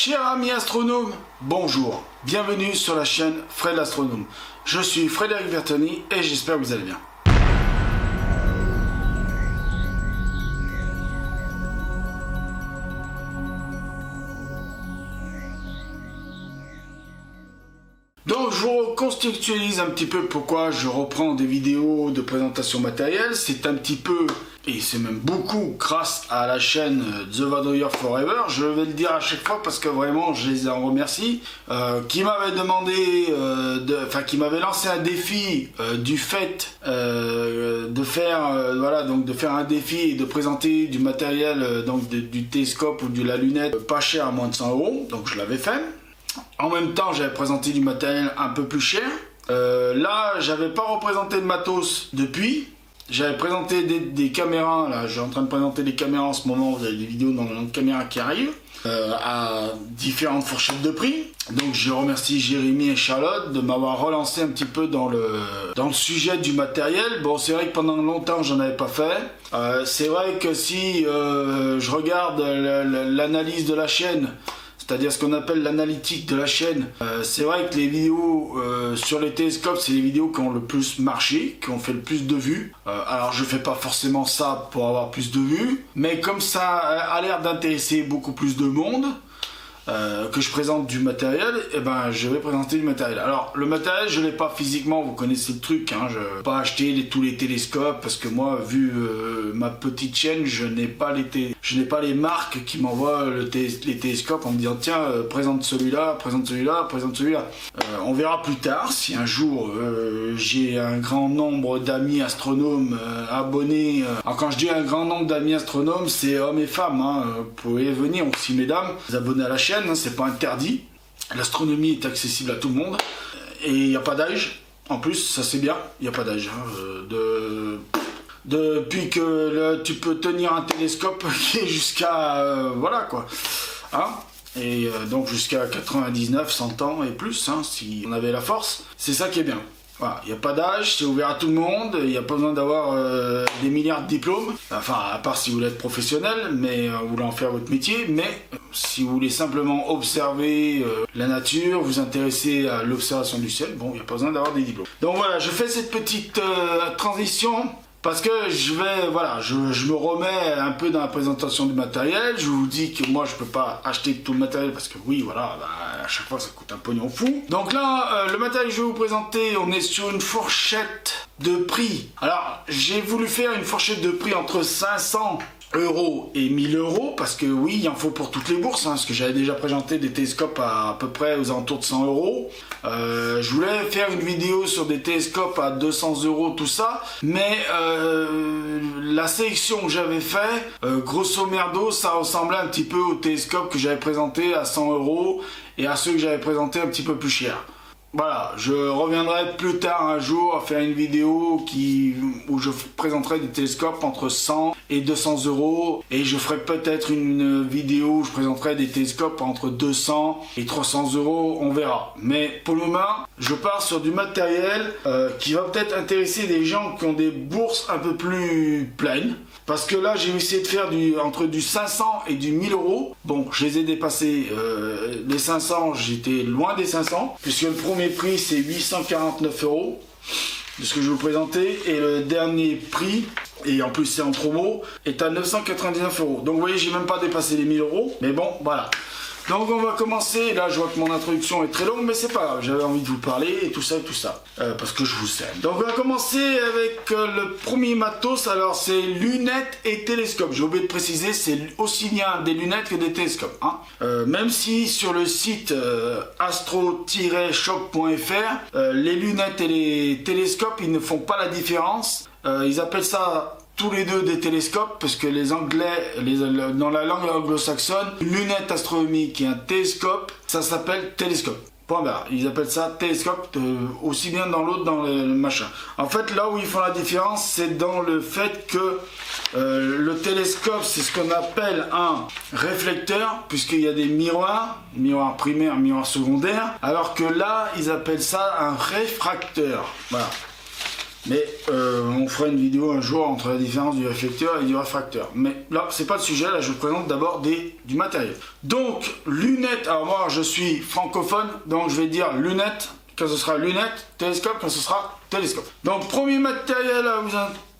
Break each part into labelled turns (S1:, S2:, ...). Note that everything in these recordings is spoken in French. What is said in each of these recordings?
S1: Chers amis astronomes, bonjour, bienvenue sur la chaîne Fred l'Astronome. Je suis Frédéric Bertoni et j'espère que vous allez bien. Donc je vous recontextualise un petit peu pourquoi je reprends des vidéos de présentation matérielle. C'est un petit peu, et c'est même beaucoup, grâce à la chaîne The Vadrouilleur Forever. Je vais le dire à chaque fois parce que vraiment je les en remercie. Qui m'avait demandé, qui m'avait lancé un défi du fait de faire un défi et de présenter du matériel, du télescope ou de la lunette pas cher à moins de 100 €. Donc je l'avais fait. En même temps, j'avais présenté du matériel un peu plus cher. Là, j'avais pas représenté de matos depuis. J'avais présenté des caméras. Là, je suis en train de présenter des caméras en ce moment. Vous avez des vidéos dans le caméra qui arrivent à différentes fourchettes de prix. Donc, je remercie Jérémy et Charlotte de m'avoir relancé un petit peu dans le sujet du matériel. Bon, c'est vrai que pendant longtemps, j'en avais pas fait. C'est vrai que si je regarde l'analyse de la chaîne, c'est-à-dire ce qu'on appelle l'analytique de la chaîne. C'est vrai que les vidéos sur les télescopes, c'est les vidéos qui ont le plus marché, qui ont fait le plus de vues. Alors je fais pas forcément ça pour avoir plus de vues, mais comme ça a l'air d'intéresser beaucoup plus de monde, que je présente du matériel, et ben je vais présenter du matériel. Alors le matériel, je l'ai pas physiquement, vous connaissez le truc, hein, je vais pas acheter tous les télescopes parce que moi, vu ma petite chaîne, je n'ai pas les marques qui m'envoient les télescopes en me disant tiens, présente celui-là, présente celui-là, présente celui-là. On verra plus tard si un jour j'ai un grand nombre d'amis astronomes abonnés. Alors quand je dis un grand nombre d'amis astronomes, c'est hommes et femmes, hein. Vous pouvez venir aussi, mesdames, vous abonner à la chaîne. C'est pas interdit, l'astronomie est accessible à tout le monde et il n'y a pas d'âge. En plus, ça c'est bien, il n'y a pas d'âge. Depuis que tu peux tenir un télescope qui est jusqu'à voilà quoi, hein, et donc jusqu'à 99, 100 ans et plus, hein, si on avait la force, c'est ça qui est bien. Voilà, il n'y a pas d'âge, c'est ouvert à tout le monde, il n'y a pas besoin d'avoir des milliards de diplômes, enfin à part si vous voulez être professionnel, mais vous voulez en faire votre métier, mais si vous voulez simplement observer la nature, vous intéresser à l'observation du ciel, bon, il n'y a pas besoin d'avoir des diplômes. Donc voilà, je fais cette petite transition parce que je me remets un peu dans la présentation du matériel. Je vous dis que moi je peux pas acheter tout le matériel parce que oui, voilà, à chaque fois ça coûte un pognon fou. Donc là, le matériel que je vais vous présenter, on est sur une fourchette de prix. Alors j'ai voulu faire une fourchette de prix entre 500 € et 1000 € parce que oui, il en faut pour toutes les bourses, hein, parce que j'avais déjà présenté des télescopes à peu près aux alentours de 100 €. Je voulais faire une vidéo sur des télescopes à 200 € tout ça, mais la sélection que j'avais fait, grosso merdo, ça ressemblait un petit peu aux télescopes que j'avais présenté à 100 € et à ceux que j'avais présenté un petit peu plus cher. Voilà, je reviendrai plus tard un jour à faire une vidéo où je présenterai des télescopes entre 100 et 200 € et je ferai peut-être une vidéo où je présenterai des télescopes entre 200 et 300 €, on verra. Mais pour le moment, je pars sur du matériel qui va peut-être intéresser des gens qui ont des bourses un peu plus pleines. Parce que là, j'ai essayé de faire entre du 500 et du 1000 €. Bon, je les ai dépassés. Les 500, j'étais loin des 500. Puisque le premier prix, c'est 849 € de ce que je vous présentais. Et le dernier prix, et en plus c'est en promo, est à 999 €. Donc vous voyez, j'ai même pas dépassé les 1000 €. Mais bon, voilà. Donc on va commencer, là je vois que mon introduction est très longue, mais c'est pas grave, j'avais envie de vous parler et tout ça, parce que je vous aime. Donc on va commencer avec le premier matos, alors c'est lunettes et télescopes. J'ai oublié de préciser, c'est aussi bien des lunettes que des télescopes, hein. Même si sur le site astro-choc.fr, les lunettes et les télescopes, ils ne font pas la différence. Ils appellent ça tous les deux des télescopes, parce que les Anglais, dans la langue anglo-saxonne, une lunette astronomique et un télescope, ça s'appelle télescope. Point barre. Ils appellent ça télescope, aussi bien dans l'autre, dans le machin. En fait, là où ils font la différence, c'est dans le fait que le télescope, c'est ce qu'on appelle un réflecteur, puisqu'il y a des miroirs primaires, miroirs secondaires, alors que là, ils appellent ça un réfracteur. Voilà. Mais on fera une vidéo un jour entre la différence du réflecteur et du réfracteur. Mais là, c'est pas le sujet, là je vous présente d'abord du matériel. Donc, lunettes, alors moi je suis francophone, donc je vais dire lunettes, quand ce sera lunettes, télescope, quand ce sera télescope. Donc, premier matériel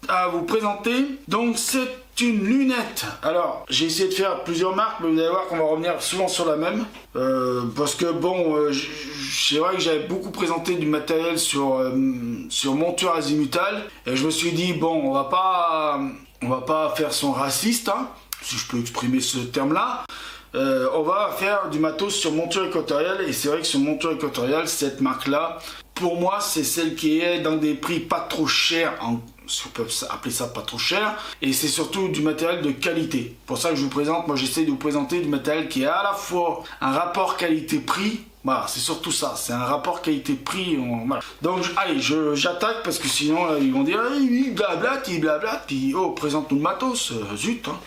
S1: à vous présenter, donc c'est une lunette. Alors, j'ai essayé de faire plusieurs marques, mais vous allez voir qu'on va revenir souvent sur la même. Parce que bon, c'est vrai que j'avais beaucoup présenté du matériel sur monture azimutale. Et je me suis dit, bon, on va pas faire son raciste, hein, si je peux exprimer ce terme-là. On va faire du matos sur monture équatoriale. Et c'est vrai que sur monture équatoriale, cette marque-là, pour moi, c'est celle qui est dans des prix pas trop chers, si on peut appeler ça pas trop cher, et c'est surtout du matériel de qualité. Pour ça que je vous présente, moi j'essaie de vous présenter du matériel qui est à la fois un rapport qualité-prix. Voilà, c'est surtout ça, c'est un rapport qualité-prix. Voilà. Donc, allez, j'attaque parce que sinon, là, ils vont dire, il blablate, puis oh, présente-nous le matos, zut. Hein.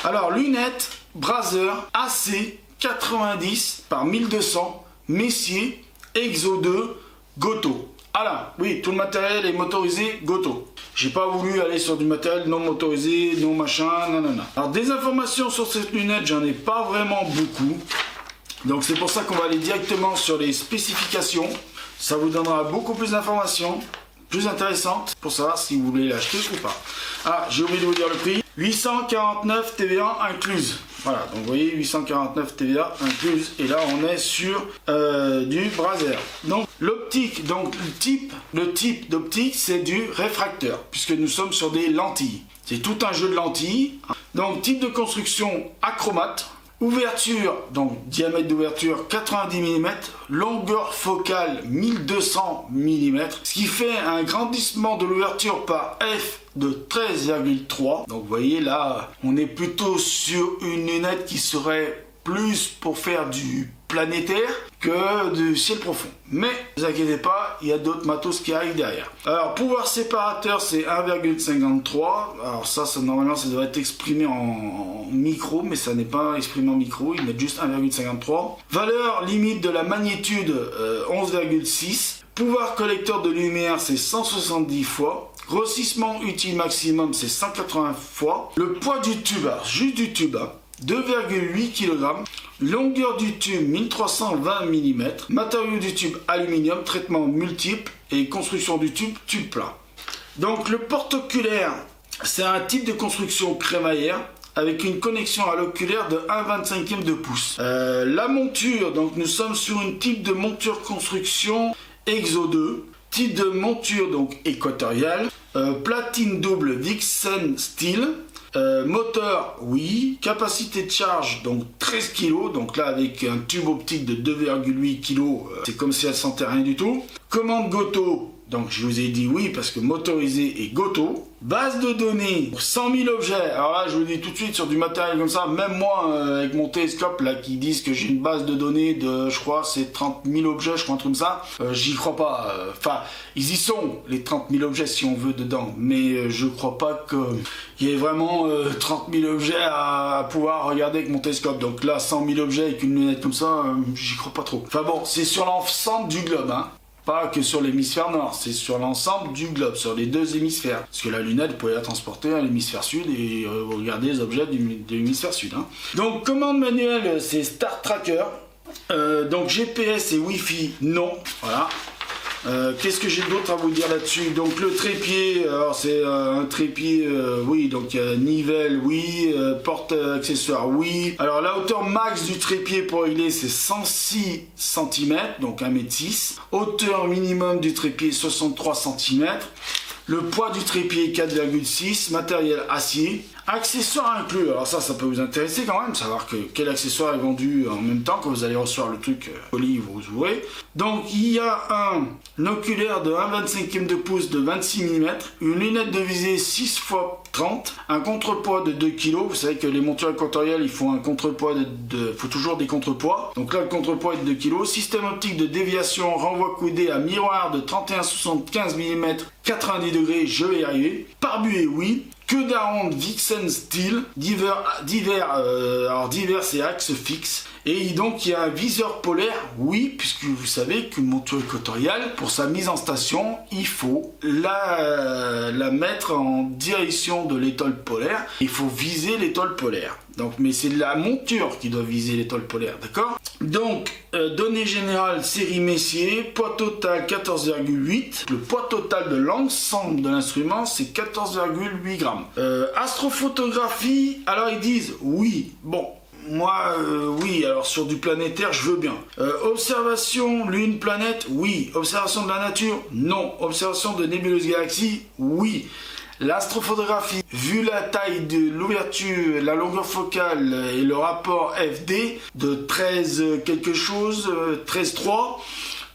S1: Alors, lunettes, Braser, AC 90 par 1200, Messier, Exo 2, Goto. Ah là, oui, tout le matériel est motorisé Goto. J'ai pas voulu aller sur du matériel non motorisé, non machin, nanana. Alors, des informations sur cette lunette, j'en ai pas vraiment beaucoup. Donc c'est pour ça qu'on va aller directement sur les spécifications. Ça vous donnera beaucoup plus d'informations, plus intéressantes, pour savoir si vous voulez l'acheter ou pas. Ah, j'ai oublié de vous dire le prix. 849 TVA incluse. Voilà, donc vous voyez 849 TVA incluse. Et là on est sur du Braser. Donc l'optique, donc le type d'optique c'est du réfracteur, puisque nous sommes sur des lentilles. C'est tout un jeu de lentilles. Donc type de construction acromate. Ouverture, donc diamètre d'ouverture 90 mm, longueur focale 1200 mm, ce qui fait un grandissement de l'ouverture par F de 13,3. Donc vous voyez là, on est plutôt sur une lunette qui serait plus pour faire du planétaire que du ciel profond. Mais ne vous inquiétez pas, il y a d'autres matos qui arrivent derrière. Alors pouvoir séparateur c'est 1,53. Alors ça normalement ça doit être exprimé en micro, mais ça n'est pas exprimé en micro, ils mettent juste 1,53. Valeur limite de la magnitude 11,6. Pouvoir collecteur de lumière c'est 170 fois. Grossissement utile maximum c'est 180 fois. Le poids du tube, alors juste du tube, 2,8 kg, longueur du tube 1320 mm, matériau du tube aluminium, traitement multiple et construction du tube plat. Donc le porte-oculaire, c'est un type de construction crémaillère avec une connexion à l'oculaire de 1/25 de pouce. La monture, donc nous sommes sur une type de monture construction Exo 2, type de monture donc équatoriale, platine double Vixen Steel. Moteur, oui. Capacité de charge, donc 13 kg. Donc là, avec un tube optique de 2,8 kg, c'est comme si elle sentait rien du tout. Commande Goto, donc je vous ai dit oui parce que motorisé et Goto. Base de données, 100 000 objets. Alors là, je vous dis tout de suite sur du matériel comme ça, même moi, avec mon télescope, là, qui disent que j'ai une base de données de, je crois, c'est 30 000 objets, je crois, un truc comme ça. J'y crois pas. Enfin, ils y sont, les 30 000 objets, si on veut, dedans. Mais je crois pas qu'il y ait vraiment 30 000 objets à pouvoir regarder avec mon télescope. Donc là, 100 000 objets avec une lunette comme ça, j'y crois pas trop. Enfin bon, c'est sur l'ensemble du globe, hein. Pas que sur l'hémisphère nord, c'est sur l'ensemble du globe, sur les deux hémisphères. Parce que la lunette, vous pouvez la transporter à l'hémisphère sud et regarder les objets de l'hémisphère sud. Hein. Donc, commande manuelle, c'est Star Tracker. Donc, GPS et Wi-Fi, non. Voilà. Qu'est-ce que j'ai d'autre à vous dire là-dessus? Donc le trépied, alors c'est un trépied, oui, donc nivelle, oui, porte accessoire, oui. Alors la hauteur max du trépied pour régler c'est 106 cm, donc 1,6 m. Hauteur minimum du trépied 63 cm. Le poids du trépied 4,6, matériel acier. Accessoires inclus, alors ça peut vous intéresser quand même, savoir quel accessoire est vendu en même temps quand vous allez recevoir le truc colis, vous ouvrez. Donc il y a un oculaire de 1/25 de pouce de 26 mm, une lunette de visée 6 x 30, un contrepoids de 2 kg, vous savez que les montures équatoriales il faut un contrepoids faut toujours des contrepoids, donc là le contrepoids est de 2 kg, système optique de déviation, renvoi coudé à miroir de 31-75 mm, 90 degrés, je vais y arriver, pare-buée oui, queue d'aronde Vixen Steel, alors divers et axe fixe. Et donc il y a un viseur polaire, oui, puisque vous savez qu'une monture équatoriale, pour sa mise en station, il faut la mettre en direction de l'étoile polaire. Il faut viser l'étoile polaire. Donc, mais c'est la monture qui doit viser l'étoile polaire, d'accord? Donc, données générales, série Messier, poids total 14,8. Le poids total de l'ensemble de l'instrument, c'est 14,8 grammes. Astrophotographie, alors ils disent oui, bon. Moi, oui, alors sur du planétaire, je veux bien. Observation, lune, planète, oui. Observation de la nature, non. Observation de nébuleuses galaxies, oui. L'astrophotographie, vu la taille de l'ouverture, la longueur focale et le rapport FD de 13 quelque chose, 13,3,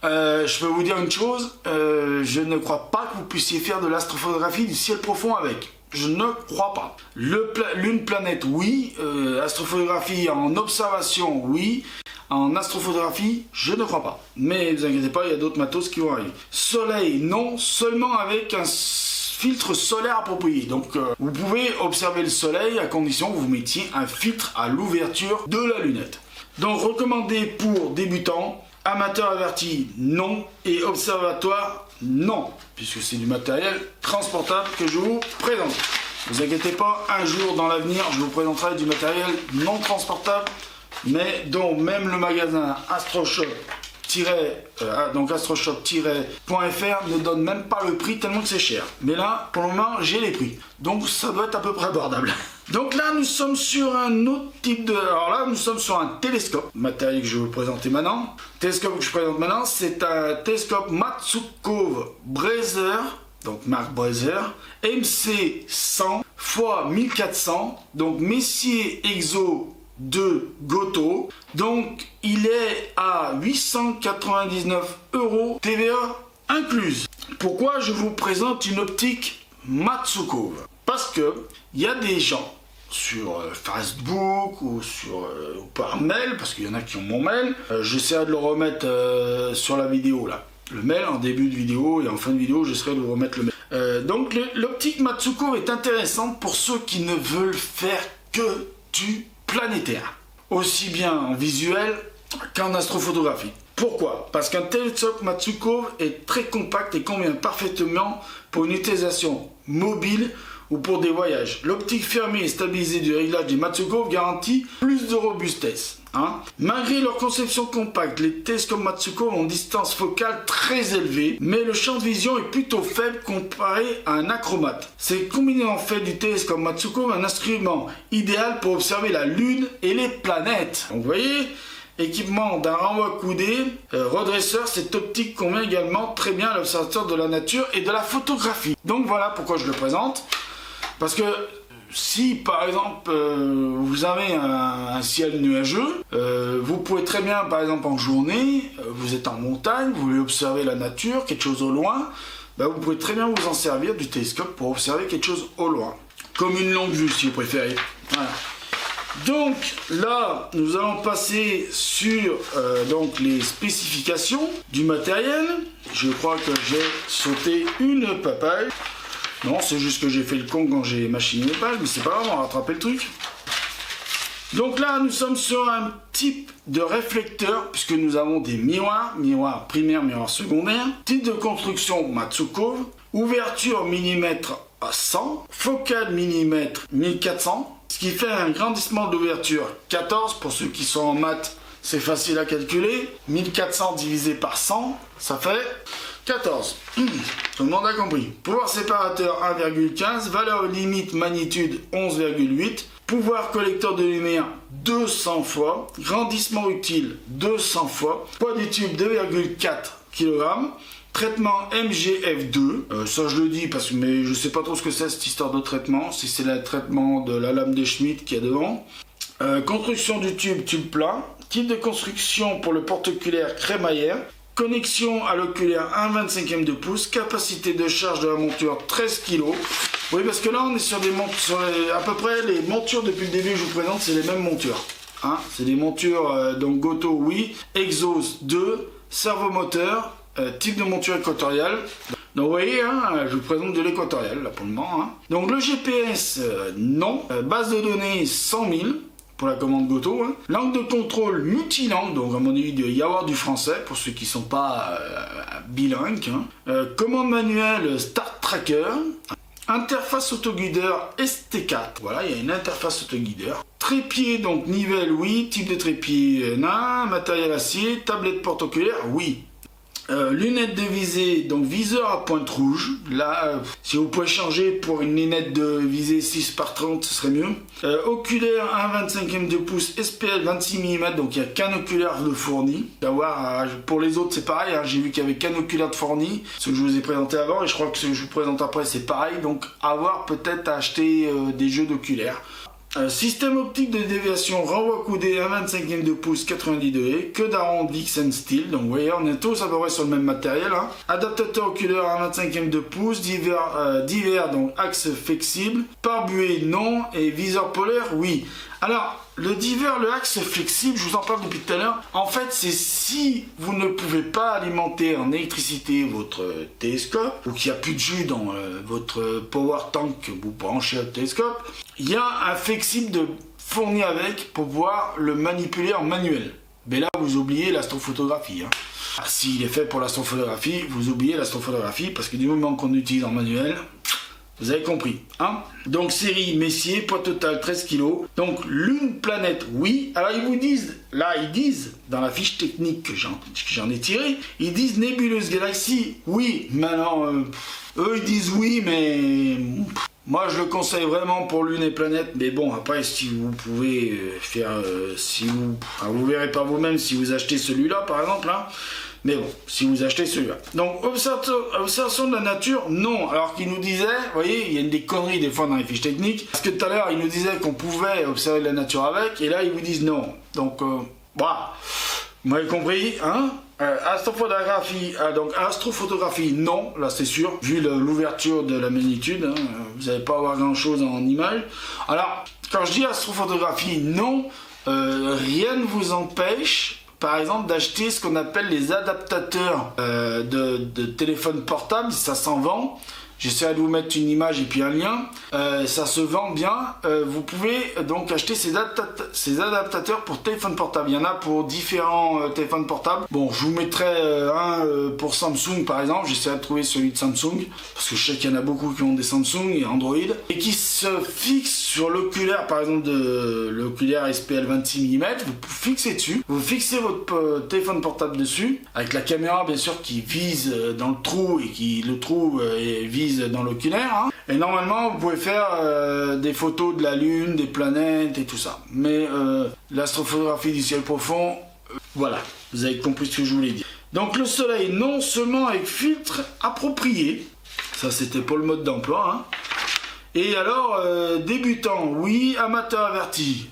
S1: je peux vous dire une chose, je ne crois pas que vous puissiez faire de l'astrophotographie du ciel profond avec. Je ne crois pas. Lune, planète, oui. Astrophotographie en observation, oui. En astrophotographie, je ne crois pas. Mais ne vous inquiétez pas, il y a d'autres matos qui vont arriver. Soleil, non. Seulement avec un filtre solaire approprié. Donc, vous pouvez observer le soleil à condition que vous mettiez un filtre à l'ouverture de la lunette. Donc, recommandé pour débutants. Amateur averti, non. Et observatoire, non. Puisque c'est du matériel transportable que je vous présente. Ne vous inquiétez pas, un jour dans l'avenir, je vous présenterai du matériel non transportable, mais dont même le magasin astroshop-fr ne donne même pas le prix tellement que c'est cher. Mais là, pour le moment, j'ai les prix. Donc ça doit être à peu près abordable. Donc là, nous sommes sur un autre type de... Alors là, nous sommes sur un télescope. Matériel que je vais vous présenter maintenant. Le télescope que je présente maintenant, c'est un télescope Matsukov Brazer. Donc marque Brazer. MC 100 x 1400. Donc Messier Exo 2 Goto. Donc il est à 899 € TVA incluse. Pourquoi je vous présente une optique Matsukov? Parce que il y a des gens sur Facebook ou par mail, parce qu'il y en a qui ont mon mail, j'essaierai de le remettre sur la vidéo là. Le mail en début de vidéo et en fin de vidéo, j'essaierai de vous remettre le mail. Donc l'optique Matsukov est intéressante pour ceux qui ne veulent faire que du planétaire, aussi bien en visuel qu'en astrophotographie. Pourquoi? Parce qu'un télescope Matsukov est très compact et convient parfaitement pour une utilisation mobile ou pour des voyages. L'optique fermée et stabilisée du réglage des Matsukov garantit plus de robustesse. Malgré leur conception compacte, les télescopes Matsukov ont une distance focale très élevée, mais le champ de vision est plutôt faible comparé à un acromate. C'est combiné en fait du télescope Matsukov un instrument idéal pour observer la Lune et les planètes. Donc vous voyez, équipement d'un renvoi coudé, redresseur, cette optique convient également très bien à l'observateur de la nature et de la photographie. Donc voilà pourquoi je le présente. Parce que si par exemple vous avez un ciel nuageux, vous pouvez très bien par exemple en journée, vous êtes en montagne, vous voulez observer la nature, quelque chose au loin, vous pouvez très bien vous en servir du télescope pour observer quelque chose au loin. Comme une longue vue si vous préférez. Voilà. Donc là, nous allons passer sur donc les spécifications du matériel. Je crois que j'ai sauté une papaye. Non, c'est juste que j'ai fait le con quand j'ai machiné les pages, mais c'est pas grave, on va rattraper le truc. Donc là, nous sommes sur un type de réflecteur, puisque nous avons des miroirs primaire, miroir secondaire. Type de construction Matsukov, ouverture millimètre à 100, focale millimètre 1400, ce qui fait un grandissement de l'ouverture 14, pour ceux qui sont en maths, c'est facile à calculer. 1400 divisé par 100, ça fait 14. Tout le monde a compris. Pouvoir séparateur 1,15, valeur limite magnitude 11,8, pouvoir collecteur de lumière 200 fois, grandissement utile 200 fois, poids du tube 2,4 kg, traitement MGF2, ça je le dis parce que mais je sais pas trop ce que c'est cette histoire de traitement, si c'est le traitement de la lame de Schmitt qu'il y a devant. Construction du tube plat, type de construction pour le porte-oculaire crémaillère, connexion à l'oculaire 1/25 de pouce, capacité de charge de la monture 13 kg. Oui, parce que là on est sur des montures, à peu près les montures depuis le début que je vous présente, c'est les mêmes montures. C'est des montures donc Goto, oui, Exos 2, servomoteur, type de monture équatoriale. Donc vous voyez, hein, je vous présente de l'équatorial là pour le moment. Hein. Donc le GPS, non. Base de données 100 000 pour la commande Goto. Hein. Langue de contrôle multilangue, donc à mon avis il doit y avoir du français pour ceux qui ne sont pas bilingues. Hein. Commande manuelle Start Tracker. Interface autoguideur ST4, voilà, il y a une interface autoguideur. Trépied, donc nivelle, oui. Type de trépied, non. Matériel acier. Tablette porte-oculaire, oui. Lunettes de visée, donc viseur à pointe rouge. Là, si vous pouvez changer pour une lunette de visée 6x30, ce serait mieux. Oculaire 1,25 de pouce, SPL 26 mm, donc il n'y a qu'un oculaire de fourni. D'avoir, pour les autres, c'est pareil. Hein, j'ai vu qu'il y avait qu'un oculaire de fourni, ce que je vous ai présenté avant, et je crois que ce que je vous présente après, c'est pareil. Donc, avoir peut-être à acheter des jeux d'oculaires. Système optique de déviation renvoi coudé 1,25 de pouce 90 degrés, que d'arrond Dixon Steel, donc vous voyez on est tous à peu près sur le même matériel. Hein. Adaptateur oculaire 1,25 de pouce, divers donc axe flexible, pare-buée non, et viseur polaire oui. Alors le divers, le axe flexible, je vous en parle depuis tout à l'heure, en fait c'est si vous ne pouvez pas alimenter en électricité votre télescope, ou qu'il n'y a plus de jus dans votre power tank que vous branchez au télescope, il y a un flexible fourni avec pour pouvoir le manipuler en manuel. Mais là vous oubliez l'astrophotographie. Hein. Ah, s'il est fait pour l'astrophotographie, vous oubliez l'astrophotographie parce que du moment qu'on utilise en manuel, vous avez compris, hein? Donc série Messier, poids total 13 kg. Donc lune, planète, oui. Alors ils vous disent, là ils disent, dans la fiche technique que j'en ai tirée, ils disent nébuleuse galaxie, oui. Maintenant, eux ils disent oui, mais moi je le conseille vraiment pour lune et planète. Mais bon, après si vous pouvez faire, vous verrez par vous-même si vous achetez celui-là par exemple, là. Mais bon, si vous achetez celui-là. Donc, observation de la nature, non. Alors qu'il nous disait, vous voyez, il y a des conneries des fois dans les fiches techniques. Parce que tout à l'heure, il nous disait qu'on pouvait observer de la nature avec, et là, ils vous disent non. Donc, voilà. Vous m'avez compris, hein? Astrophotographie, non, là c'est sûr, vu l'ouverture de la magnitude, hein, vous n'allez pas avoir grand-chose en image. Alors, quand je dis astrophotographie, non, rien ne vous empêche... Par exemple, d'acheter ce qu'on appelle les adaptateurs de téléphone portable, ça s'en vend. J'essaierai de vous mettre une image et puis un lien. Ça se vend bien. Vous pouvez donc acheter ces adaptateurs pour téléphone portable. Il y en a pour différents téléphones portables. Bon, je vous mettrai un pour Samsung par exemple. J'essaierai de trouver celui de Samsung. Parce que je sais qu'il y en a beaucoup qui ont des Samsung et Android. Et qui se fixent sur l'oculaire, par exemple de l'oculaire SPL 26 mm. Vous fixez dessus. Vous fixez votre téléphone portable dessus. Avec la caméra bien sûr qui vise dans le trou et qui le trou vise dans l'oculaire. Hein. Et normalement vous pouvez faire des photos de la lune, des planètes et tout ça. Mais l'astrophotographie du ciel profond, voilà, vous avez compris ce que je voulais dire. Donc le soleil non seulement avec filtre approprié, ça c'était pour le mode d'emploi. Hein. Et alors débutant oui, amateur averti,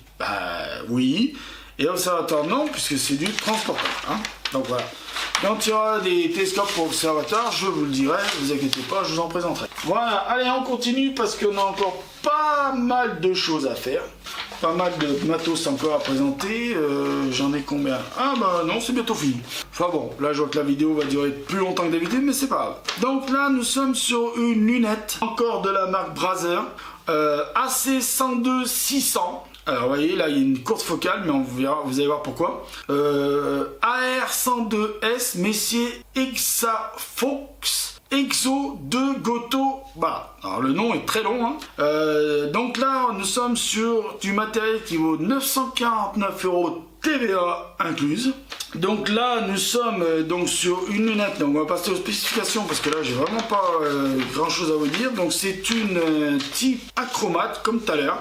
S1: oui, et observateur non puisque c'est du transporteur. Hein. Donc voilà. Quand il y aura des télescopes pour observateurs, je vous le dirai, ne vous inquiétez pas, je vous en présenterai. Voilà, allez, on continue parce qu'on a encore pas mal de choses à faire. Pas mal de matos encore à présenter. J'en ai combien? Ah bah non, c'est bientôt fini. Enfin bon, là je vois que la vidéo va durer plus longtemps que d'habitude, mais c'est pas grave. Donc là, nous sommes sur une lunette, encore de la marque Braser, AC102-600. Alors vous voyez là il y a une courte focale mais on verra, vous allez voir pourquoi. AR102S Messier Exafox Exo 2 Goto. Voilà, alors le nom est très long. Hein. Donc là nous sommes sur du matériel qui vaut 949 € TVA incluse. Donc là nous sommes donc sur une lunette, donc on va passer aux spécifications parce que là j'ai vraiment pas grand chose à vous dire. Donc c'est une type acromate comme tout à l'heure.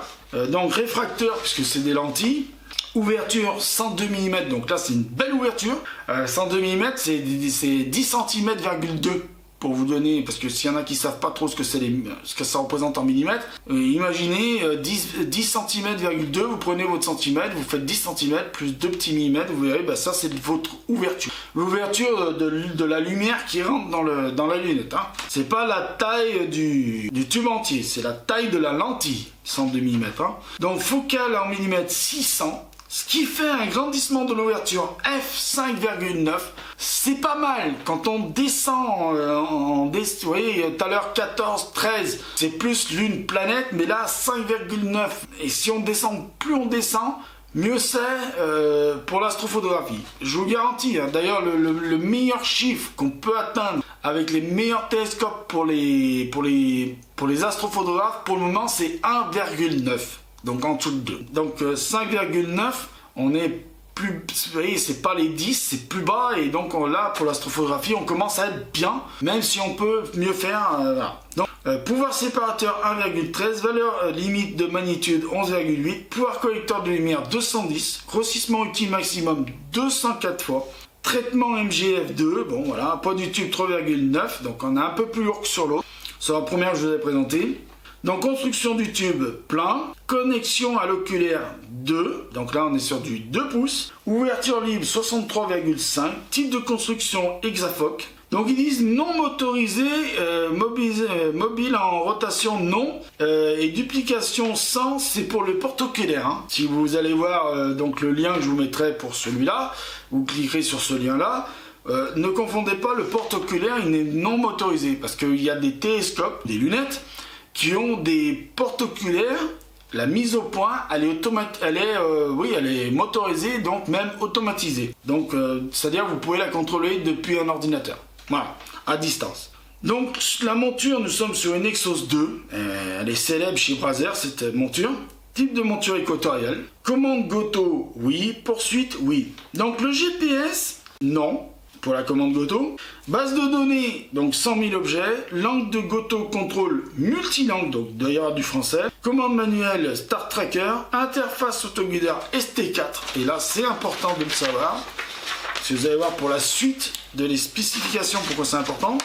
S1: Donc réfracteur puisque c'est des lentilles, ouverture 102 mm, donc là c'est une belle ouverture, 102 mm c'est 10 cm,2 pour vous donner, parce que s'il y en a qui savent pas trop ce que ça représente en millimètres, imaginez 10 cm,2, vous prenez votre centimètre, vous faites 10 cm plus 2 petits millimètres, vous verrez, ça c'est votre ouverture. L'ouverture de la lumière qui rentre dans la lunette. Hein. C'est pas la taille du tube entier, c'est la taille de la lentille, 102 mm. Hein. Donc focale en millimètres 600, Ce qui fait un grandissement de l'ouverture f5,9. C'est pas mal. Quand on descend, vous voyez, tout à l'heure 14, 13, c'est plus l'une planète, mais là 5,9. Et si on descend, plus on descend, mieux c'est pour l'astrophotographie. Je vous garantis, hein, d'ailleurs le meilleur chiffre qu'on peut atteindre avec les meilleurs télescopes pour les astrophotographes, pour le moment c'est 1,9. Donc en dessous de 2. Donc 5,9, on est plus, vous voyez, c'est pas les 10, c'est plus bas, et donc là pour l'astrophotographie on commence à être bien, même si on peut mieux faire. Voilà. Donc pouvoir séparateur 1,13, valeur limite de magnitude 11,8, pouvoir collecteur de lumière 210, grossissement utile maximum 204 fois, traitement MGF2, bon voilà, poids du tube 3,9, donc on est un peu plus lourd que sur l'autre. C'est la première que je vous ai présentée. Donc construction du tube plein, connexion à l'oculaire 2, donc là on est sur du 2 pouces, ouverture libre 63,5, type de construction hexafoque. Donc ils disent non motorisé, mobile en rotation non, et duplication sans, c'est pour le porte-oculaire. Hein. Si vous allez voir donc le lien que je vous mettrai pour celui-là, vous cliquerez sur ce lien-là. Ne confondez pas le porte-oculaire, il est non motorisé, parce qu'il y a des télescopes, des lunettes, qui ont des porte-oculaires. La mise au point, elle est motorisée, donc même automatisée. Donc, c'est-à-dire vous pouvez la contrôler depuis un ordinateur. Voilà, à distance. Donc, la monture, nous sommes sur une Exos 2. Elle est célèbre chez Brother, cette monture. Type de monture équatoriale. Commande Goto, oui. Poursuite, oui. Donc, le GPS, non. Pour la commande Goto. Base de données, donc 100 000 objets. Langue de Goto contrôle multilangue, donc d'ailleurs du français. Commande manuelle Start Tracker. Interface autoguideur ST4. Et là, c'est important de le savoir. Si vous allez voir pour la suite de les spécifications, pourquoi c'est important.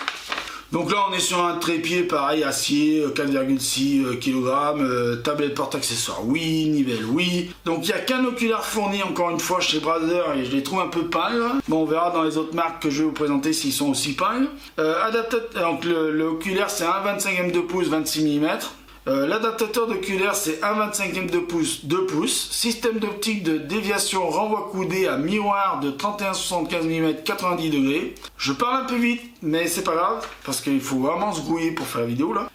S1: Donc là, on est sur un trépied pareil, acier, 4,6 kg, tablette porte-accessoires, oui, nivelle, oui. Donc il n'y a qu'un oculaire fourni, encore une fois, chez Brother, et je les trouve un peu pâles. Bon, on verra dans les autres marques que je vais vous présenter s'ils sont aussi pâles. Donc l'oculaire, c'est un 25e de pouce, 26 mm. L'adaptateur d'oculaire c'est 1/25 de pouce, 2 pouces. Système d'optique de déviation renvoi coudé à miroir de 31-75 mm 90 degrés. Je parle un peu vite, mais c'est pas grave, parce qu'il faut vraiment se grouiller pour faire la vidéo là.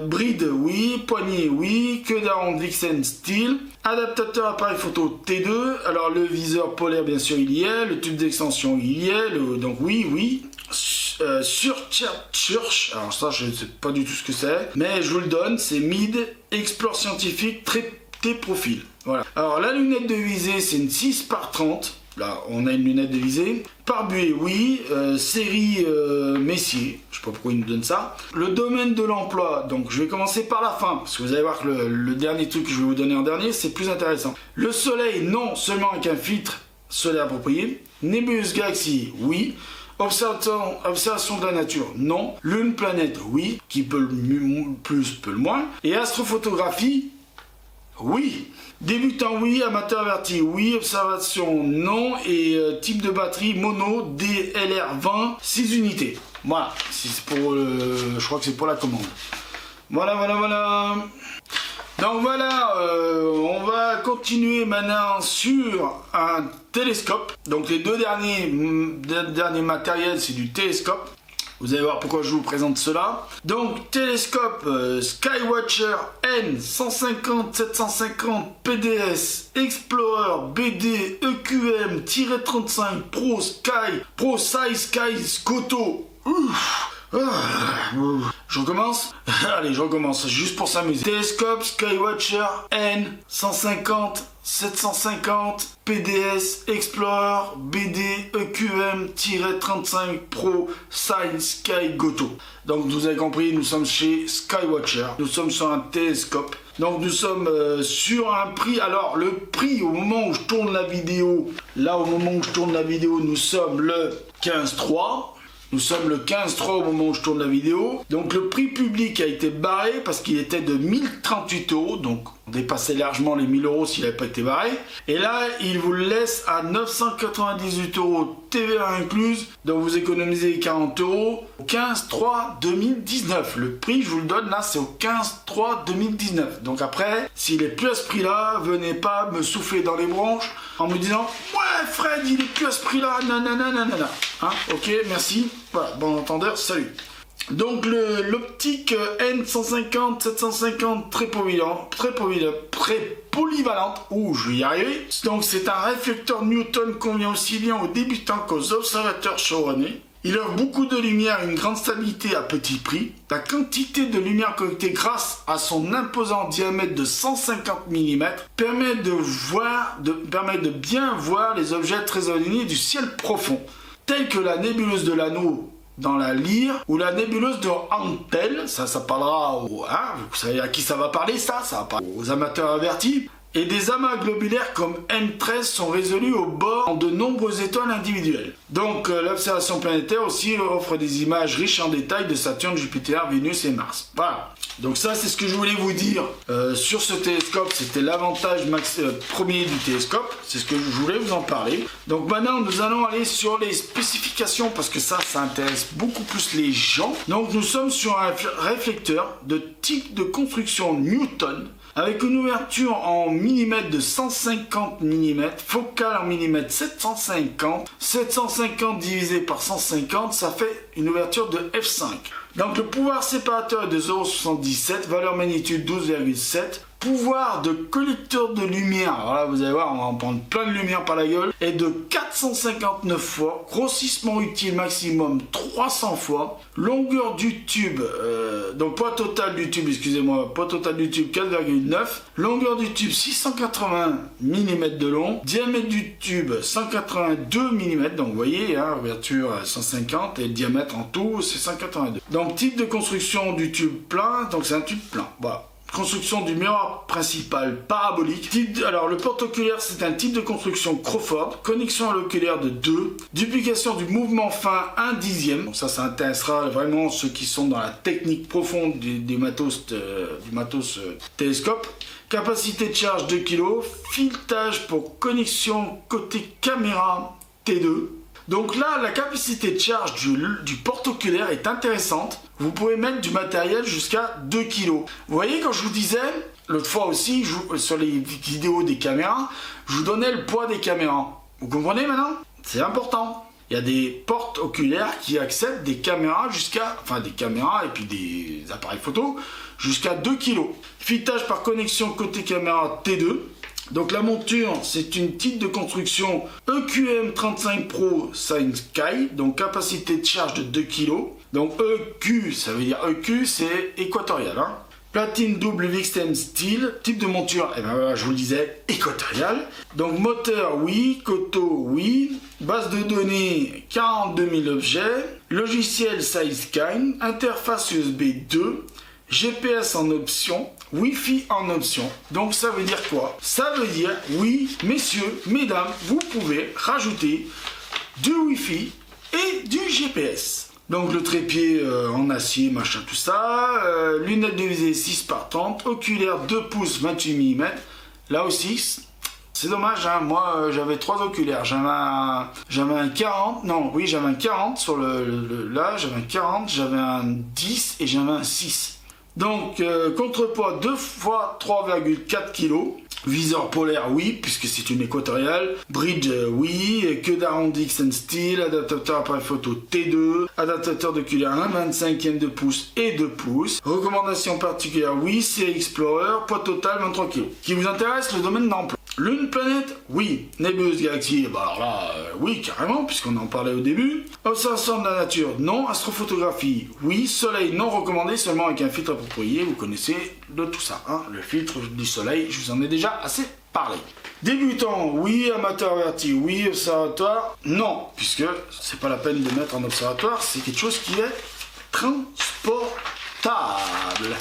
S1: Bride, oui. Poignée, oui. Queue d'aron Vixen style. Adaptateur appareil photo T2. Alors le viseur polaire, bien sûr, il y est. Le tube d'extension, il y est. Donc oui. Church, alors ça je ne sais pas du tout ce que c'est, mais je vous le donne, c'est MID Explore Scientifique T-Profil. Voilà. Alors la lunette de visée c'est une 6x30, là on a une lunette de visée. Pare-buée, oui, série Messier, je sais pas pourquoi ils nous donnent ça. Le domaine de l'emploi, donc je vais commencer par la fin, parce que vous allez voir que le dernier truc que je vais vous donner en dernier, c'est plus intéressant. Le soleil, non, seulement avec un filtre solaire approprié. Nébuleuse Galaxy, oui. Observation de la nature, non. Lune, planète, oui. Qui peut le plus, peut le moins. Et astrophotographie, oui. Débutant, oui. Amateur averti, oui. Observation, non. Et type de batterie, mono, DLR20, 6 unités. Voilà. C'est pour je crois que c'est pour la commande. Voilà. Donc voilà, on va continuer maintenant sur un télescope. Donc les deux derniers matériels, c'est du télescope. Vous allez voir pourquoi je vous présente cela. Donc télescope Skywatcher N150-750 PDS Explorer BD EQM-35 Pro Size Sky Goto. Je recommence. Allez, je recommence, juste pour s'amuser. Télescope Skywatcher N150-750 PDS Explorer BD EQM-35 Pro Size Sky Goto. Donc vous avez compris, nous sommes chez Skywatcher. Nous sommes sur un télescope. Donc nous sommes sur un prix. Alors le prix au moment où je tourne la vidéo, nous sommes le 15/3. Nous sommes le 15-3 au moment où je tourne la vidéo. Donc le prix public a été barré parce qu'il était de 1038 €. Donc on dépassait largement les 1000 € s'il n'avait pas été barré. Et là, il vous le laisse à 998 € TVA incluse. Donc vous économisez 40 € au 15-3 2019. Le prix, je vous le donne là, c'est au 15-3 2019. Donc après, s'il est plus à ce prix-là, venez pas me souffler dans les branches en me disant « Ouais, Fred, il est plus à ce prix-là, nanana. » Hein, ok, merci. Voilà, bon entendeur, salut. Donc l'optique N150-750 très polyvalente, je vais y arriver. Donc c'est un réflecteur Newton convient aussi bien aux débutants qu'aux observateurs chevronnés. Il offre beaucoup de lumière et une grande stabilité à petit prix. La quantité de lumière collectée grâce à son imposant diamètre de 150 mm permet de bien voir les objets très éloignés du ciel profond, tels que la nébuleuse de l'Anneau dans la Lyre ou la nébuleuse de Antel. Ça parlera aux... Hein, vous savez à qui ça va parler, ça va parler aux amateurs avertis. Et des amas globulaires comme M13 sont résolus au bord de nombreuses étoiles individuelles. Donc l'observation planétaire aussi offre des images riches en détails de Saturne, Jupiter, Vénus et Mars. Voilà. Donc ça c'est ce que je voulais vous dire sur ce télescope. C'était l'avantage premier du télescope. C'est ce que je voulais vous en parler. Donc maintenant nous allons aller sur les spécifications parce que ça intéresse beaucoup plus les gens. Donc nous sommes sur un réflecteur de type de construction Newton, avec une ouverture en millimètres de 150 mm, focale en millimètres 750. 750 divisé par 150, ça fait une ouverture de f5. Donc le pouvoir séparateur est de 0,77, valeur magnitude 12,7. Pouvoir de collecteur de lumière, alors là vous allez voir, on va en prendre plein de lumière par la gueule, est de 459 fois, grossissement utile maximum 300 fois, longueur du tube, donc poids total du tube, poids total du tube 4,9, longueur du tube 680 mm de long, diamètre du tube 182 mm, donc vous voyez, hein, ouverture 150 et le diamètre en tout c'est 182. Donc type de construction du tube plein, donc c'est un tube plein, voilà. Construction du miroir principal parabolique. Alors le porte-oculaire c'est un type de construction Crawford. Connexion à l'oculaire de 2. Duplication du mouvement fin 1/10. Donc ça intéressera vraiment ceux qui sont dans la technique profonde du matos télescope. Capacité de charge 2 kg. Filetage pour connexion côté caméra T2. Donc là, la capacité de charge du porte-oculaire est intéressante. Vous pouvez mettre du matériel jusqu'à 2 kg. Vous voyez, quand je vous disais, l'autre fois aussi, sur les vidéos des caméras, je vous donnais le poids des caméras. Vous comprenez maintenant? C'est important. Il y a des porte-oculaires qui acceptent des caméras des caméras et puis des appareils photo jusqu'à 2 kg. Filetage par connexion côté caméra T2. Donc la monture, c'est une type de construction EQM35 Pro Science Sky, donc capacité de charge de 2 kg. Donc EQ, ça veut dire EQ, c'est équatorial. Hein. Platine double Wixten steel, type de monture, et ben voilà, je vous le disais, équatorial. Donc moteur, oui, coteau, oui. Base de données, 42 000 objets. Logiciel SideScan, interface USB 2. GPS en option, Wi-Fi en option. Donc ça veut dire quoi? Ça veut dire, oui, messieurs, mesdames, vous pouvez rajouter du Wi-Fi et du GPS. Donc le trépied en acier, machin, tout ça. Lunettes de visée 6 par 30. Oculaire 2 pouces 28 mm. Là aussi, c'est dommage, hein. Moi j'avais 3 oculaires. J'avais un 40. Non, oui, j'avais un 40 sur là. J'avais un 40, j'avais un 10 et j'avais un 6. Donc, contrepoids 2 fois 3,4 kg. Viseur polaire, oui, puisque c'est une équatoriale. Bridge, oui. Queue d'arrondi Xen steel. Adaptateur appareil photo T2. Adaptateur d'oculaire 1/25 de pouce et 2 pouces. Recommandation particulière, oui. Série Explorer. Poids total 23 kg. Qui vous intéresse, le domaine d'emploi. Lune, planète, oui. Nébuleuse, galaxie, bah alors là, oui, carrément, puisqu'on en parlait au début. Observation de la nature, non. Astrophotographie, oui. Soleil, non recommandé, seulement avec un filtre approprié. Vous connaissez de tout ça, hein. Le filtre du soleil, je vous en ai déjà assez parlé. Débutant, oui. Amateur averti, oui. Observatoire, non. Puisque c'est pas la peine de mettre en observatoire, c'est quelque chose qui est transportable.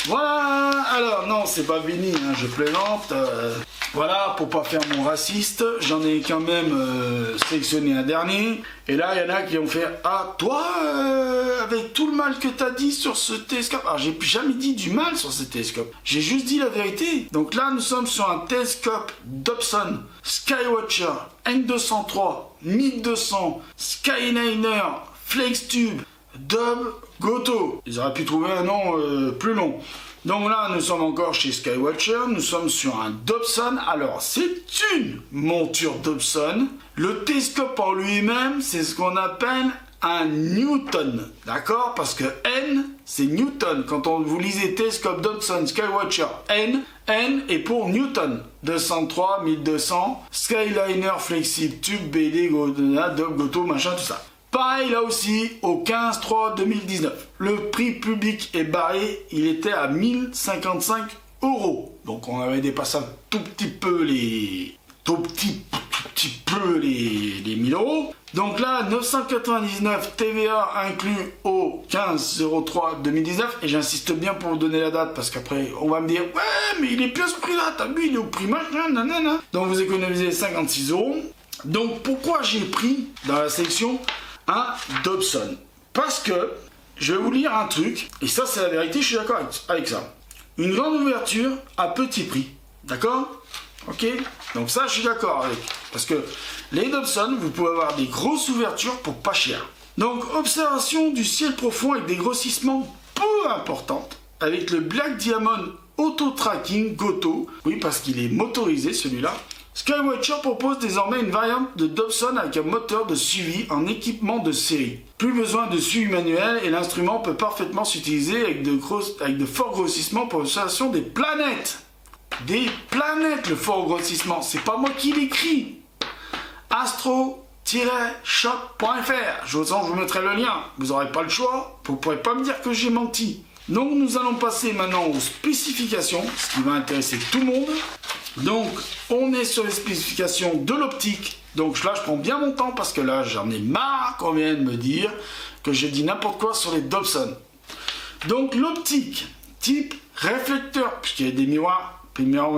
S1: Voilà, alors non, c'est pas fini, hein, je plaisante. Voilà, pour pas faire mon raciste, j'en ai quand même sélectionné un dernier. Et là, il y en a qui ont fait « Ah, toi, avec tout le mal que t'as dit sur ce télescope... » Alors, j'ai jamais dit du mal sur ce télescope. J'ai juste dit la vérité. Donc là, nous sommes sur un télescope Dobson Skywatcher N203 1200 Skyliner FlexTube Dub Goto. Ils auraient pu trouver un nom plus long. Donc là, nous sommes encore chez Skywatcher, nous sommes sur un Dobson. Alors, c'est une monture Dobson. Le télescope en lui-même, c'est ce qu'on appelle un Newton. D'accord? Parce que N, c'est Newton. Quand vous lisez télescope Dobson Skywatcher N est pour Newton. 203, 1200, Skyliner Flexible Tube BD, Dub Goto, machin, tout ça. Pareil là aussi, au 15-3-2019. Le prix public est barré, il était à 1055 €. Donc on avait dépassé un tout petit peu les... les 1000 €. Donc là, 999 TVA inclus au 15-03-2019. Et j'insiste bien pour vous donner la date, parce qu'après, on va me dire « Ouais, mais il est plus à ce prix-là, t'as vu, il est au prix machin, nanana. » Donc vous économisez 56 €. Donc pourquoi j'ai pris dans la sélection un Dobson? Parce que je vais vous lire un truc, et ça c'est la vérité, je suis d'accord avec ça. Une grande ouverture à petit prix, d'accord? Ok? Donc ça je suis d'accord avec, parce que les Dobson, vous pouvez avoir des grosses ouvertures pour pas cher. Donc observation du ciel profond avec des grossissements peu importants, avec le Black Diamond Auto Tracking Goto, oui parce qu'il est motorisé celui-là. Skywatcher propose désormais une variante de Dobson avec un moteur de suivi en équipement de série. Plus besoin de suivi manuel et l'instrument peut parfaitement s'utiliser avec de forts grossissements pour l'observation des planètes. Des planètes, le fort grossissement, c'est pas moi qui l'écris. Astro-shop.fr. Je vous mettrai le lien. Vous n'aurez pas le choix. Vous ne pourrez pas me dire que j'ai menti. Donc nous allons passer maintenant aux spécifications, ce qui va intéresser tout le monde. Donc, on est sur les spécifications de l'optique. Donc là, je prends bien mon temps parce que là, j'en ai marre qu'on vienne me dire que je dis n'importe quoi sur les Dobson. Donc, l'optique, type réflecteur, puisqu'il y a des miroirs primaires,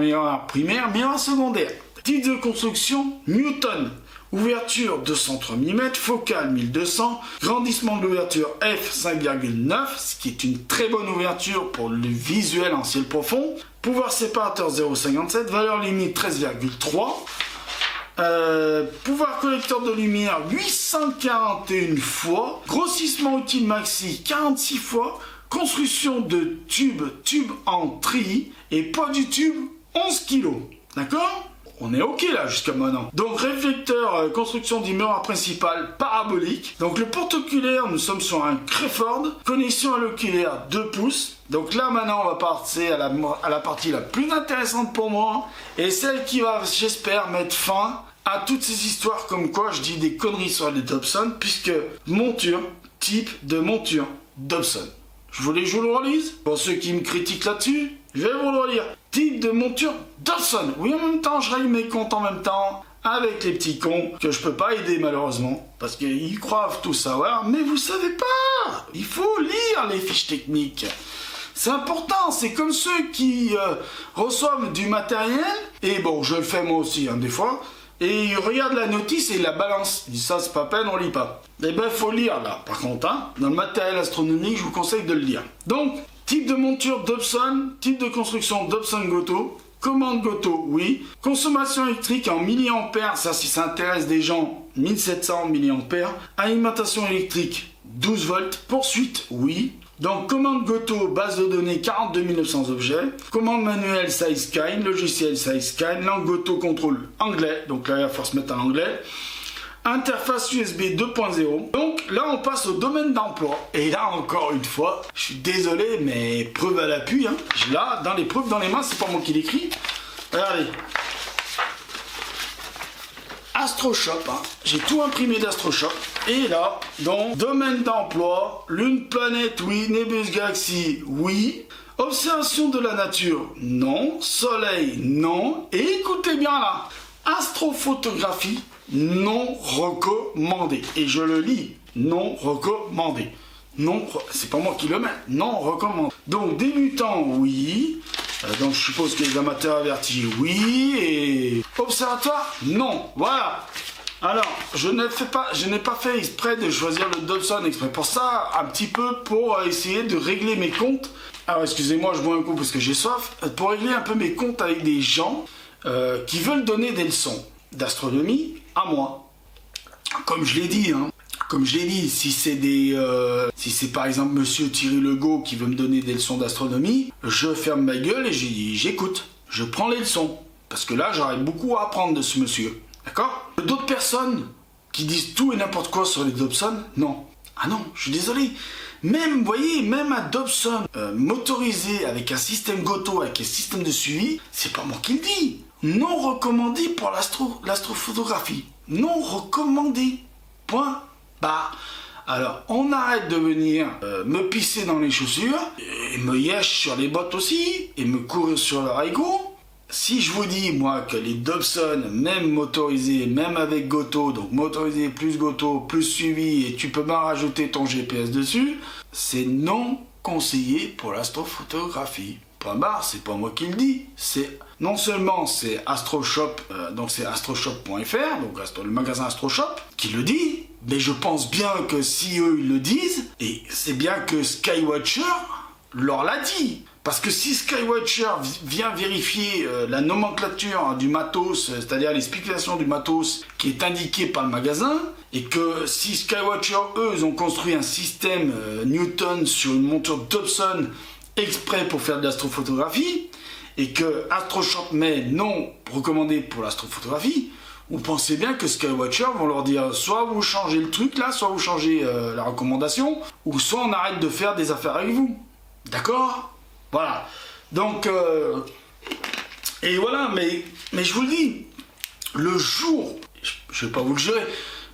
S1: miroirs secondaires. Type de construction, Newton. Ouverture 203 mm, focale 1200, grandissement de l'ouverture f 5,9, ce qui est une très bonne ouverture pour le visuel en ciel profond. Pouvoir séparateur 0,57, valeur limite 13,3. Pouvoir collecteur de lumière 841 fois, grossissement utile maxi 46 fois, construction de tube en treillis et poids du tube 11 kg. D'accord? On est ok là jusqu'à maintenant. Donc réflecteur, construction du miroir principal parabolique. Donc le porte-oculaire, nous sommes sur un Crayford. Connexion à l'oculaire 2 pouces. Donc là maintenant on va passer à la partie la plus intéressante pour moi. Et celle qui va, j'espère, mettre fin à toutes ces histoires comme quoi je dis des conneries sur les Dobson. Puisque monture, type de monture Dobson. Je voulais que je vous le relise. Pour ceux qui me critiquent là-dessus, je vais vous le relire. Type de monture Dobson. Oui, en même temps, je règle mes comptes en même temps avec les petits cons que je peux pas aider malheureusement parce qu'ils croient tout savoir, mais vous savez pas. Il faut lire les fiches techniques. C'est important. C'est comme ceux qui reçoivent du matériel et bon, je le fais moi aussi des fois. Et ils regardent la notice et ils la balancent. Ils disent ça, c'est pas peine, on lit pas. Eh ben, faut lire là. Par contre, dans le matériel astronomique, je vous conseille de le lire. Donc, type de monture Dobson, type de construction Dobson Goto, commande Goto, oui. Consommation électrique en milliampères, ça si ça intéresse des gens, 1700 milliampères. Alimentation électrique, 12 volts. Poursuite, oui. Donc commande Goto, base de données 42 900 objets. Commande manuelle SideScan, logiciel SideScan, langue Goto contrôle anglais. Donc là il va falloir se mettre en anglais. Interface USB 2.0. Donc là on passe au domaine d'emploi. Et là encore une fois, je suis désolé mais preuve à l'appui. Là dans les preuves dans les mains, c'est pas moi qui l'écris. Regardez. AstroShop, j'ai tout imprimé d'AstroShop. Et là, donc, domaine d'emploi, lune, planète, oui, nébuleuse, galaxie, oui. Observation de la nature, non. Soleil, non. Et écoutez bien là, astrophotographie, non recommandé. Et je le lis, non recommandé. Non, c'est pas moi qui le mets, non recommandé. Donc débutant, oui. Donc je suppose que les amateurs avertis, oui, et observatoire, non. Voilà. Alors, je n'ai pas fait exprès de choisir le Dobson exprès pour ça, un petit peu pour essayer de régler mes comptes. Alors, excusez-moi, je bois un coup parce que j'ai soif. Pour régler un peu mes comptes avec des gens qui veulent donner des leçons d'astronomie à moi. Comme je l'ai dit, hein. Comme je l'ai dit, si c'est par exemple Monsieur Thierry Legault qui veut me donner des leçons d'astronomie, je ferme ma gueule et j'écoute. Je prends les leçons. Parce que là, j'aurais beaucoup à apprendre de ce monsieur. D'accord? D'autres personnes qui disent tout et n'importe quoi sur les Dobson, non. Ah non, je suis désolé. Même, vous voyez, même un Dobson motorisé avec un système Goto, avec un système de suivi, c'est pas moi qui le dis. Non recommandé pour l'astrophotographie. Non recommandé. Point. Bah, alors, on arrête de venir me pisser dans les chaussures, et me yèche sur les bottes aussi, et me courir sur le haricot. Si je vous dis, moi, que les Dobson, même motorisés, même avec Goto, donc motorisé plus Goto, plus suivi, et tu peux même rajouter ton GPS dessus, c'est non conseillé pour l'astrophotographie. Point barre, c'est pas moi qui le dis. Non seulement c'est Astroshop, donc c'est astroshop.fr, donc le magasin Astroshop, qui le dit, mais je pense bien que si eux ils le disent, et c'est bien que Skywatcher leur l'a dit. Parce que si Skywatcher vient vérifier la nomenclature du matos, c'est-à-dire les spécifications du matos qui est indiqué par le magasin, et que si Skywatcher, eux, ils ont construit un système Newton sur une monture Dobson exprès pour faire de l'astrophotographie, et que Astroshop met non recommandé pour l'astrophotographie, vous pensez bien que Skywatcher vont leur dire soit vous changez le truc là, soit vous changez la recommandation, ou soit on arrête de faire des affaires avec vous. D'accord ? Voilà, donc, et voilà, mais je vous le dis, le jour, je ne vais pas vous le jurer,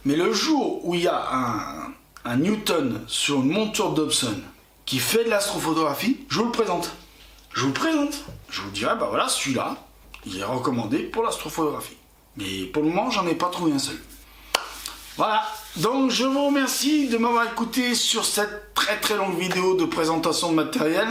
S1: mais le jour où il y a un Newton sur une monture Dobson qui fait de l'astrophotographie, je vous le présente. Je vous dirai, bah voilà, celui-là, il est recommandé pour l'astrophotographie. Mais pour le moment, j'en ai pas trouvé un seul. Voilà, donc je vous remercie de m'avoir écouté sur cette très très longue vidéo de présentation de matériel.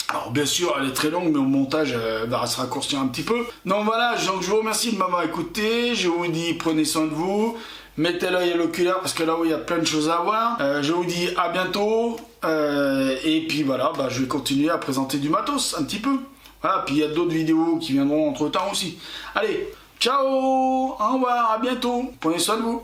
S1: Alors bien sûr elle est très longue mais au montage elle va se raccourcir un petit peu. Donc voilà, donc je vous remercie de m'avoir écouté, je vous dis prenez soin de vous, mettez l'œil à l'oculaire parce que là-haut il y a plein de choses à voir. Je vous dis à bientôt et puis voilà, bah, je vais continuer à présenter du matos un petit peu. Voilà, puis il y a d'autres vidéos qui viendront entre temps aussi. Allez, ciao, au revoir, à bientôt, prenez soin de vous.